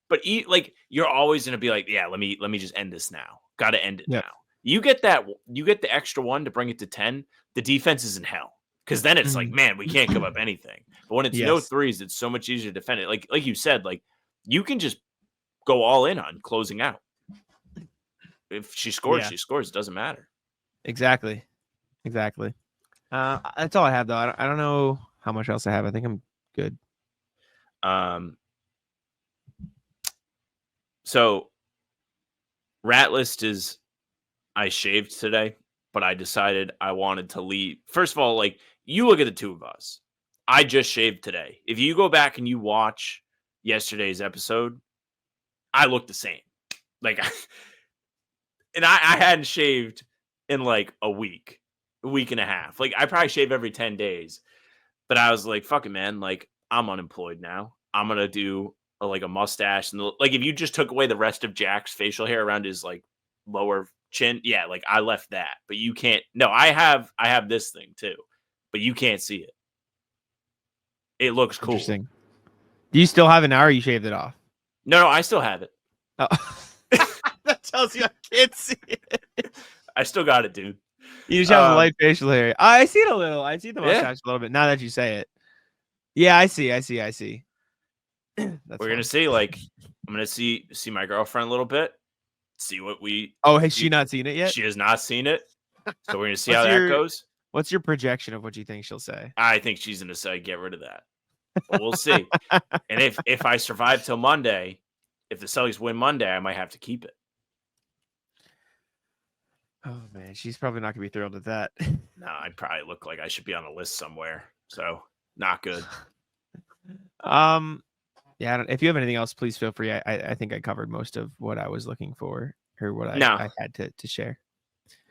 But like you're always going to be like, yeah, let me just end this now. Got to end it now. You get the extra 1 to bring it to 10. The defense is in hell because then it's like, man, we can't give up anything. But when it's no threes, it's so much easier to defend it. Like you said, like you can just go all in on closing out. If she scores, she scores. It doesn't matter. Exactly. That's all I have though. I don't know how much else I have. I think I'm good. So rat list is I shaved today, but I decided I wanted to leave. First of all, like you look at the two of us. I just shaved today. If you go back and you watch yesterday's episode, I look the same. Like and I hadn't shaved in like a week and a half. Like I probably shave every 10 days. But I was like, fuck it, man. Like I'm unemployed now. I'm going to do a mustache. And like if you just took away the rest of Jack's facial hair around his like lower chin, yeah, like I left that. But you can't. No, I have this thing too. But you can't see it. It looks cool. Interesting. Do you still have it now or you shaved it off? No, I still have it. Oh. That tells you I can't see it. I still got it, dude. You just have a light facial hair. I see it a little. I see the mustache a little bit now that you say it. Yeah, I see. We're gonna see. Like, I'm gonna see my girlfriend a little bit. See what we. Oh, has she not seen it yet? She has not seen it. So we're gonna see how that goes. What's your projection of what you think she'll say? I think she's gonna say, "Get rid of that." But we'll see. And if I survive till Monday, if the Celtics win Monday, I might have to keep it. Oh man, she's probably not gonna be thrilled at that. No, I probably look like I should be on a list somewhere. So not good. Yeah. If you have anything else, please feel free. I think I covered most of what I was looking for or what I had to share.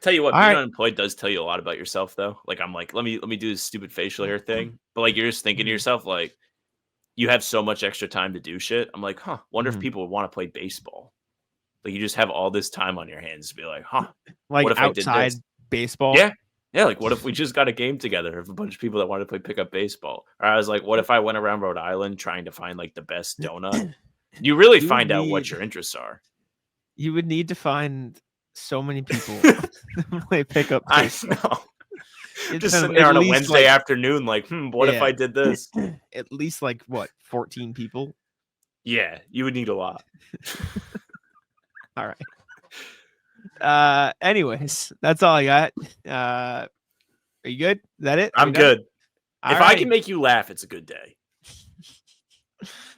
Tell you what, being unemployed does tell you a lot about yourself, though. Like I'm like, let me do this stupid facial hair thing, but like you're just thinking to yourself, like you have so much extra time to do shit. I'm like, wonder if people would want to play baseball. Like you just have all this time on your hands to be like, like what if outside I did this? Baseball? Yeah. Like what if we just got a game together of a bunch of people that wanted to play pickup baseball? Or I was like, what if I went around Rhode Island trying to find like the best donut? You really find out what your interests are. You would need to find so many people to play pickup baseball. I know. Just sitting there on a Wednesday afternoon, like, what if I did this? At least like what, 14 people? Yeah, you would need a lot. All right. Anyways, that's all I got. Are you good? Is that it? I'm good. If I can make you laugh, it's a good day.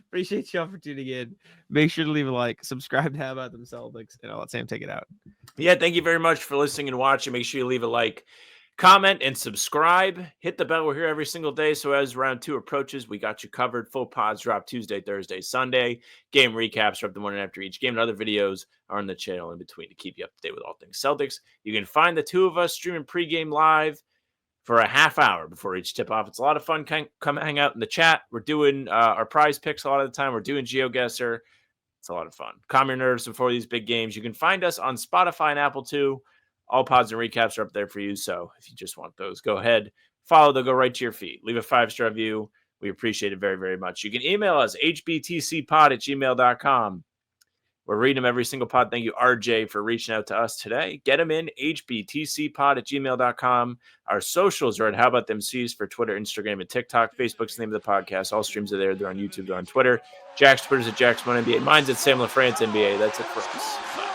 Appreciate y'all for tuning in. Make sure to leave a like, subscribe to How About Them Celtics, and I'll let Sam take it out. Yeah, thank you very much for listening and watching. Make sure you leave a like, Comment and subscribe. Hit the bell. We're here every single day. So as round 2 approaches, we got you covered. Full pods drop Tuesday, Thursday, Sunday. Game recaps are up the morning after each game. And other videos are on the channel in between to keep you up to date with all things Celtics. You can find the two of us streaming pregame live for a half hour before each tip-off. It's a lot of fun. Come hang out in the chat. We're doing our prize picks a lot of the time. We're doing GeoGuessr. It's a lot of fun. Calm your nerves before these big games. You can find us on Spotify and Apple too. All pods and recaps are up there for you. So if you just want those, go ahead. Follow. They'll go right to your feed. Leave a 5-star review. We appreciate it very, very much. You can email us, hbtcpod@gmail.com. We're reading them every single pod. Thank you, RJ, for reaching out to us today. Get them in, hbtcpod@gmail.com. Our socials are at How About Them C's for Twitter, Instagram, and TikTok. Facebook's the name of the podcast. All streams are there. They're on YouTube. They're on Twitter. Jack's Twitter's at Jack's1NBA. Mine's at Sam LaFrance NBA. That's it for us. Bye.